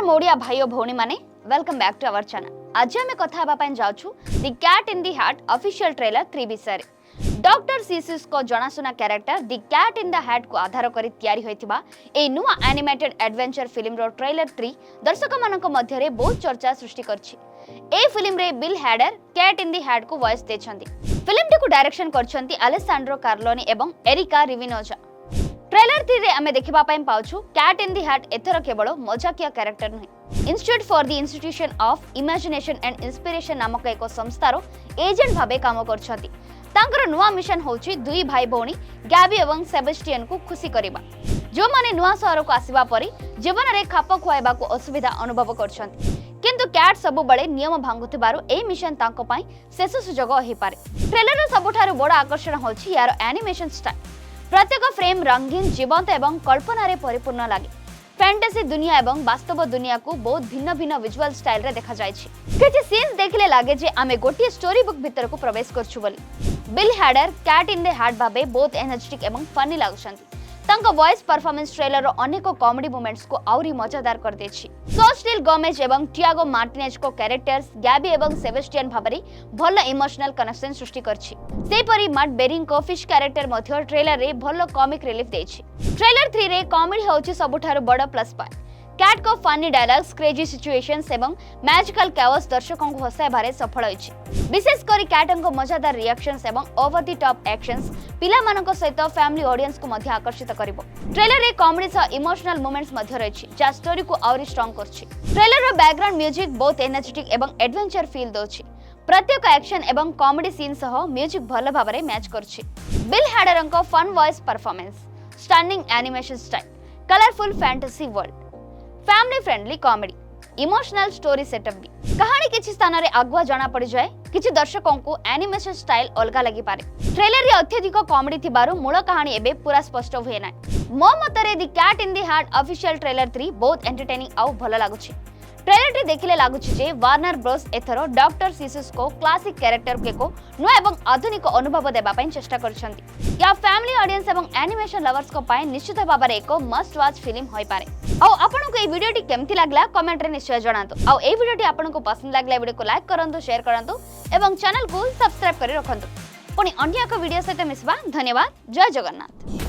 नमस्कार ओडिया भाई और भौणी माने welcome back to our channel. आज आम कथा हेबा जाऊँ the cat in the hat official trailer 3 विषय डॉक्टर सीसीस को जनाशुना character the cat in the hat को आधार करी तैयारी होइतिबा ए नुआ एनिमेटेड एडवेंचर फिल्म रो ट्रेलर 3 दर्शक मानक मध्य रे बहुत चर्चा सृष्टि करछि। ए फिल्म रे Bill Hader cat in the hat को वॉइस देछंती। फिल्म टी को डायरेक्शन करछंती अलेसांड्रो कार्लोनी एवं एरिका रिविनोजा। ट्रेलर 3 रे हमें देखिबा पय पाउछु कैट इन द हैट एथर केवल मजाकिया कैरेक्टर नहीं, institute for the institution of imagination and inspiration नामक एक संस्थार एजेंट भाबे काम करछंती। तांकर नुआ मिशन होची दुई भाई भौणी गैबी एवं सेबेस्टियन को खुशी करिबा, जो माने नुआ शहर को आसीबा परी जीवन रे खाप खुआइबा को असुविधा अनुभव करछंती। किंतु कैट सबु बळे नियम भांगुथिबारु ए मिशन तांको पय शेष सुजोग होई पारे। ट्रेलर रो सबुठारु बड़ आकर्षण होची यार एनिमेशन स्टाइल। प्रत्येक फ्रेम रंगीन, जीवंत एवं कल्पना रे परिपूर्ण लागे। फैंटेसी दुनिया एवं वास्तव दुनिया को बहुत भिन्न भिन्न विजुअल स्टाइल रे देखा जायछि। किछि सीन्स देखले लागे जे आमे गोटिए स्टोरी बुक भीतर को प्रवेश करछु बोली। Bill Hader cat in the hat भाबे बहुत एनर्जेटिक एवं फनी लागुछंती। तांको वॉइस परफॉर्मेंस ट्रेलर रो अनेक कॉमेडी मोमेंट्स को आउरी मजेदार कर देछि। सोस्टिल गोमेज एवं टियागो मार्टिनेज को कैरेक्टर्स गैबी एवं सेबेस्टियन भाबरे भल इमोशनल कनेक्शन सृष्टि करछि। सेपरी मैट बेरिंग को फिश कैरेक्टर मध्य ट्रेलर रे भल कॉमिक रिलीफ देछि। ट्रेलर 3 रे कॉमेडी होछि सबुठारु बड़ प्लस पॉइंट। कैट को फनी डायलॉग्स, क्रेजी सिचुएशंस एवं मैजिकल कैओस दर्शकों को हसाइबारे सफल होइछि। विशेष करी कैटन को मजादार रिएक्शंस एवं ओवर द टॉप एक्शंस पिला मानक सहित फैमिली ऑडियंस को मध्य आकर्षित करिवो। ट्रेलर रे कॉमेडी सह इमोशनल मोमेंट्स मध्य रहिछि, जा स्टोरी को और स्ट्रांग करछि। ट्रेलर रो बैकग्राउंड म्यूजिक बहुत एनर्जेटिक एवं एडवेंचर फील दोछि। प्रत्येक एक्शन एवं कॉमेडी सीन सह म्यूजिक भल भाबरे मैच करछि। बिल हैडरन को fun voice performance, stunning animation style, colourful fantasy world, family friendly comedy, emotional story setup भी। कहानी किछि स्थान रे आगुआ जाना पड़ जाए, किछि दर्शकों को एनिमेशन स्टाइल अलगा लगी पारे। ट्रेलर रे अत्यधिक कॉमेडी थिबारु मूल कहानी एबे पूरा स्पष्ट हुए ना। मो मतरे the cat in the hat official trailer 3 बहुत एंटरटेनिंग आउ भल लागुछि। ट्रेलर टी देखिले लागुछि जे वार्नर ब्रोस एथरो डॉक्टर सीसीस को क्लासिक कैरेक्टर के को नुआ एवं आधुनिक अनुभव देबा पय चेष्टा करछंती। या फैमिली ऑडियंस एवं एनिमेशन लवर्स को पय निश्चित भाबरे एक मस्ट वॉच फिल्म होई पारे। आ आपन को ए वीडियो टी केमति लागला कमेंट रे निश्चय जणातो। आ ए वीडियो टी आपन को पसंद लागला वीडियो को लाइक करंतु, शेयर करंतु एवं चैनल को सब्सक्राइब करि रखंतु। पुनी अन्य एक वीडियो सहित मिसबा। धन्यवाद। जय जगन्नाथ।